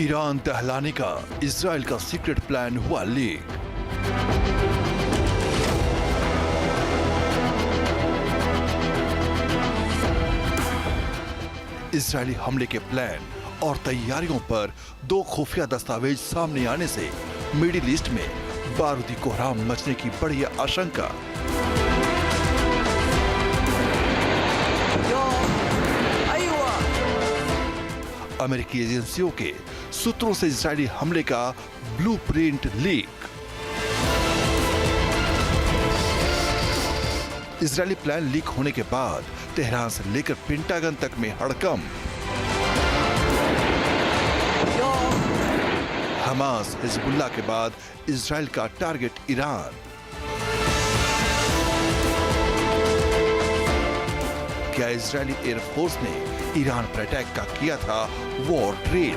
Iran दहलाने का Israel का secret plan हुआ लीक। इजरायली हमले के प्लान और तैयारियों पर दो खुफिया दस्तावेज सामने आने से मिडिल ईस्ट में बारूदी कोहराम मचने की बड़ी आशंका। अमेरिकी एजेंसियों के सूत्रों से इजरायली हमले का blueprint leak. Israeli plan leak होने के बाद तेहरान से लेकर पेंटागन तक में हड़कंप। हमास हिजबुल्लाह के बाद इजराइल का टारगेट ईरान। क्या इजरायली एयरफोर्स ने ईरान पर अटैक का किया था वॉर ड्रिल?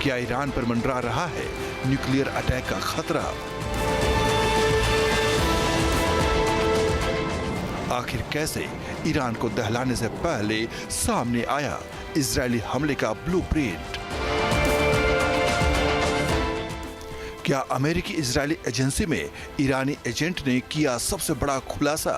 क्या ईरान पर मंडरा रहा है न्यूक्लियर अटैक का खतरा? आखिर कैसे ईरान को दहलाने से पहले सामने आया इजरायली हमले का ब्लूप्रिंट? क्या अमेरिकी इजरायली एजेंसी में ईरानी एजेंट ने किया सबसे बड़ा खुलासा?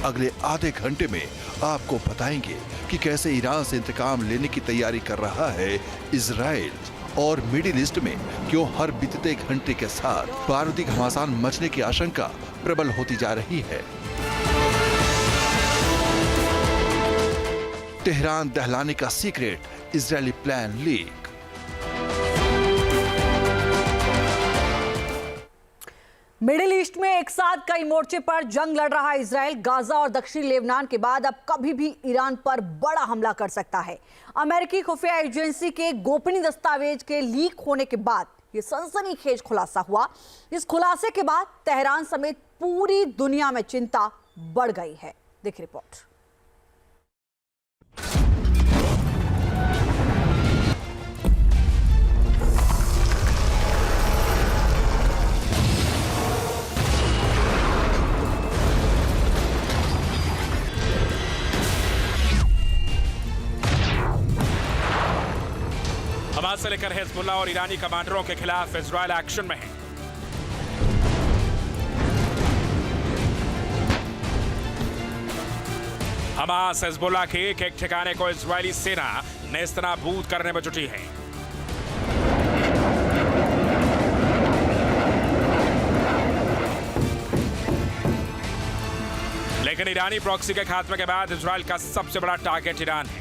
अगले आधे घंटे में आपको बताएंगे कि कैसे ईरान से इंतकाम लेने की तैयारी कर रहा है इजराइल और मिडिल ईस्ट में क्यों हर बीतते घंटे के साथ बारूदी घमासान मचने की आशंका प्रबल होती जा रही है। तेहरान दहलाने का secret Israeli plan leak. Middle east में एक साथ कई मोर्चे पर जंग लड़ रहा इजराइल गाजा और दक्षिणी लेबनान के बाद अब कभी भी ईरान पर बड़ा हमला कर सकता है। अमेरिकी खुफिया एजेंसी के गोपनीय दस्तावेज के लीक होने के बाद ये सनसनीखेज खुलासा हुआ। इस खुलासे के बाद तेहरान समेत पूरी दुनिया में चिंता बढ़ गई है। देखिए रिपोर्ट। हमास से लेकर हिजबुल्लाह और ईरानी कमांडरों के खिलाफ इजराइल एक्शन में है। हमास हिजबुल्लाह के एक एक ठिकाने को इजरायली सेना नेस्तनाबूद करने में जुटी है। लेकिन ईरानी प्रॉक्सी के खात्मे के बाद इजराइल का सबसे बड़ा टारगेट ईरान है।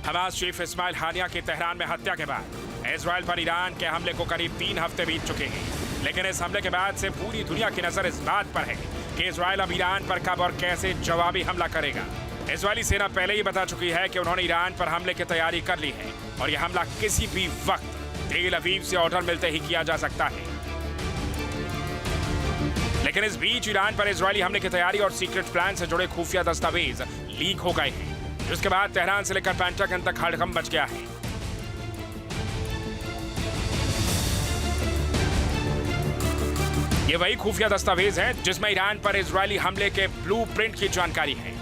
हमास चीफ इस्माइल हानिया की तेहरान में हत्या के बाद इजराइल पर ईरान के हमले को करीब 3 हफ्ते बीत चुके हैं। लेकिन इस हमले के बाद से पूरी दुनिया की नजर इस बात पर है कि इजराइल अब ईरान पर कब और कैसे जवाबी हमला करेगा। इजरायली सेना पहले ही बता चुकी है कि उन्होंने ईरान पर हमले की तैयारी कर ली है और यह हमला किसी भी वक्त तेल अवीव से ऑर्डर मिलते ही किया जा सकता है। लेकिन इस बीच ईरान पर इजरायली हमले की तैयारी और सीक्रेट प्लान से जुड़े खुफिया दस्तावेज लीक हो गए हैं, जिसके बाद तेहरान से लेकर पेंटागन तक हड़कंप मच गया है। ये वही खुफिया दस्तावेज हैं जिसमें ईरान पर इजरायली हमले के ब्लूप्रिंट की जानकारी है।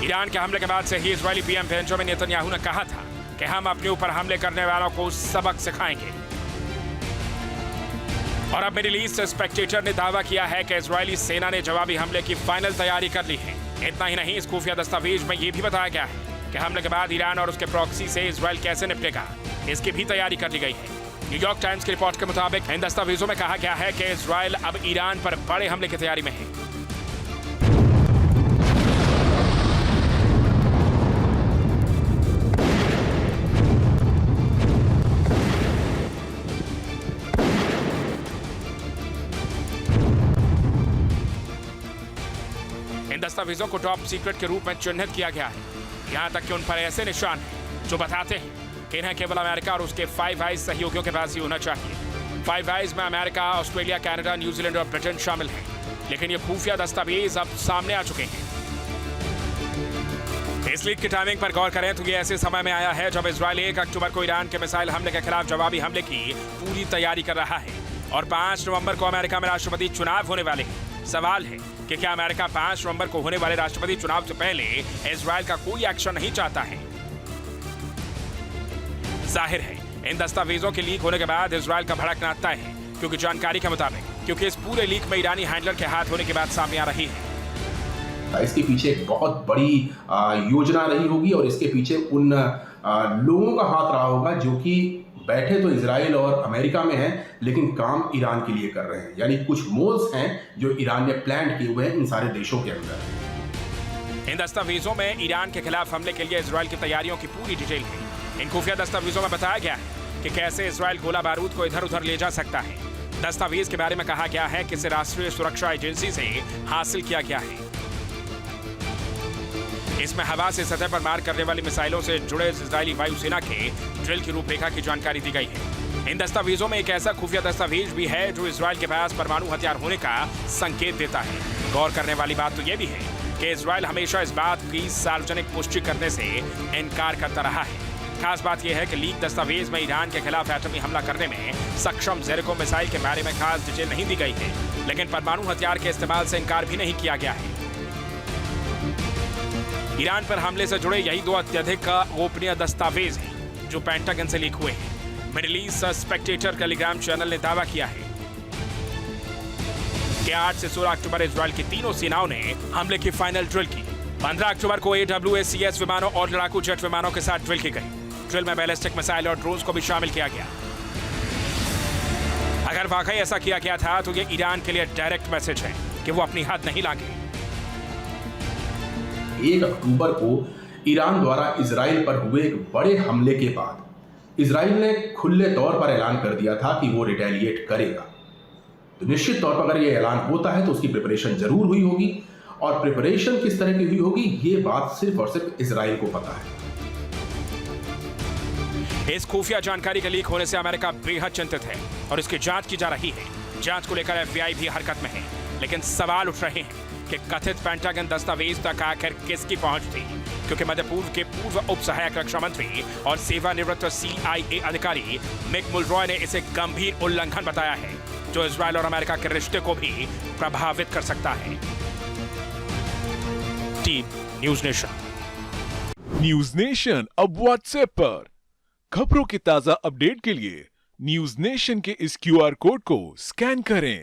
ईरान के हमले के बाद से ही इजरायली पीएम बेंजामिन नेतन्याहू ने कहा था कि हम अपने ऊपर हमले करने वालों को सबक सिखाएंगे। और अब मिडिल ईस्ट स्पेक्टेटर ने दावा किया है कि इजरायली सेना ने जवाबी हमले की फाइनल तैयारी कर ली है। इतना ही नहीं, इस खुफिया दस्तावेज में यह भी बताया गया है कि हमले के बाद ईरान और उसके प्रॉक्सी से इजराइल कैसे निपटेगा, इसकी भी तैयारी कर ली गई है। न्यूयॉर्क टाइम्स की रिपोर्ट के मुताबिक इन दस्तावेजों में कहा गया है कि इजराइल अब ईरान पर बड़े हमले की तैयारी में है। दस्तावेजों को टॉप सीक्रेट के रूप में चिन्हित किया गया है। यहां तक कि उन पर ऐसे निशान हैं जो बताते हैं कि इन्हें केवल अमेरिका और उसके फाइव आइज सहयोगियों के पास ही होना चाहिए। फाइव आइज में अमेरिका, ऑस्ट्रेलिया, कनाडा, न्यूजीलैंड और ब्रिटेन शामिल हैं। लेकिन ये खुफिया दस्तावेज अब सामने आ चुके हैं। इस लीक की टाइमिंग पर गौर करें तो ये ऐसे समय में आया है जब इजराइल 1 अक्टूबर को ईरान के मिसाइल हमले के खिलाफ जवाबी हमले की पूरी तैयारी कर रहा है और 5 नवंबर को अमेरिका में राष्ट्रपति चुनाव होने वाले हैं। सवाल है कि क्या अमेरिका 5 नवंबर को होने वाले राष्ट्रपति चुनाव से पहले इजराइल का कोई एक्शन नहीं चाहता है? जाहिर है इन दस्तावेजों के लीक होने के बाद इजराइल का भड़कना तय है, क्योंकि जानकारी के मुताबिक क्योंकि इस पूरे लीक में ईरानी हैंडलर के हाथ होने की बात सामने आ रही है। इसके पीछे एक बहुत बड़ी योजना रही होगी और इसके पीछे उन लोगों का हाथ रहा होगा जो कि बैठे तो इजराइल और अमेरिका में हैं, लेकिन काम ईरान के लिए कर रहे हैं। यानी कुछ मोल्स हैं जो ईरान ने प्लान किए हुए हैं इन सारे देशों के अंदर। इन दस्तावेजों में ईरान के खिलाफ हमले के लिए इजराइल की तैयारियों की पूरी डिटेल है। इन खुफिया दस्तावेजों में बताया गया है कि कैसे इजराइल गोला बारूद को इधर उधर ले जा सकता है। दस्तावेज के बारे में कहा गया है कि इसे राष्ट्रीय सुरक्षा एजेंसी से हासिल किया गया है। इसमें हवा से सतह पर मार करने वाली मिसाइलों से जुड़े इजरायली वायुसेना के ड्रिल की रूपरेखा की जानकारी दी गई है। इन दस्तावेजों में एक ऐसा खुफिया दस्तावेज भी है जो इजराइल के पास परमाणु हथियार होने का संकेत देता है। गौर करने वाली बात तो यह भी है कि इजराइल हमेशा इस बात की सार्वजनिक पुष्टि करने से इनकार करता रहा है। खास बात यह है कि लीक दस्तावेज में ईरान के खिलाफ एटमी हमला करने में सक्षम जेरिको मिसाइल के बारे में खास डिटेल नहीं दी गई है, लेकिन परमाणु हथियार के इस्तेमाल से इनकार भी नहीं किया गया है। ईरान पर हमले से जुड़े यही 2 अत्यधिक गोपनीय दस्तावेज हैं जो पेंटागन से लीक हुए हैं। Middle east Spectator Telegram channel ने दावा किया है कि 8 से 16 अक्टूबर इजराइल की तीनों सेनाओं ने हमले की फाइनल ड्रिल की। 15 अक्टूबर को AWACS विमानों और लड़ाकू जेट विमानों के साथ ड्रिल की गई। ड्रिल में बैलिस्टिक मिसाइल और ड्रोन्स को भी शामिल किया गया। अगर वाकई ऐसा किया गया था तो ये ईरान के लिए डायरेक्ट मैसेज है कि वो अपनी हद नहीं लांघे। 1 अक्टूबर को ईरान द्वारा इजराइल पर हुए एक बड़े हमले के बाद इजराइल ने खुले तौर पर ऐलान कर दिया था कि वो रिटेलिएट करेगा। तो निश्चित तौर पर अगर ये ऐलान होता है तो उसकी प्रिपरेशन जरूर हुई होगी, और प्रिपरेशन किस तरह की हुई होगी ये बात सिर्फ और सिर्फ इजराइल को पता है। इस खुफिया जानकारी के लीक होने से अमेरिका बेहद चिंतित है और इसकी जांच की जा रही है। जांच को लेकर FBI भी हरकत में है, लेकिन सवाल उठ रहे हैं कि कथित पेंटागन दस्तावेज तक आखिर किसकी पहुंच थी, क्योंकि मध्य पूर्व के पूर्व उप सहायक रक्षा मंत्री और सेवानिवृत्त CIA अधिकारी मिक मुलरॉय ने इसे गंभीर उल्लंघन बताया है जो इजराइल और अमेरिका के रिश्ते को भी प्रभावित कर सकता है। Team news nation. News nation अब व्हाट्सएप पर खबरों की ताजा अपडेट के लिए न्यूज नेशन के इस QR कोड को स्कैन करें।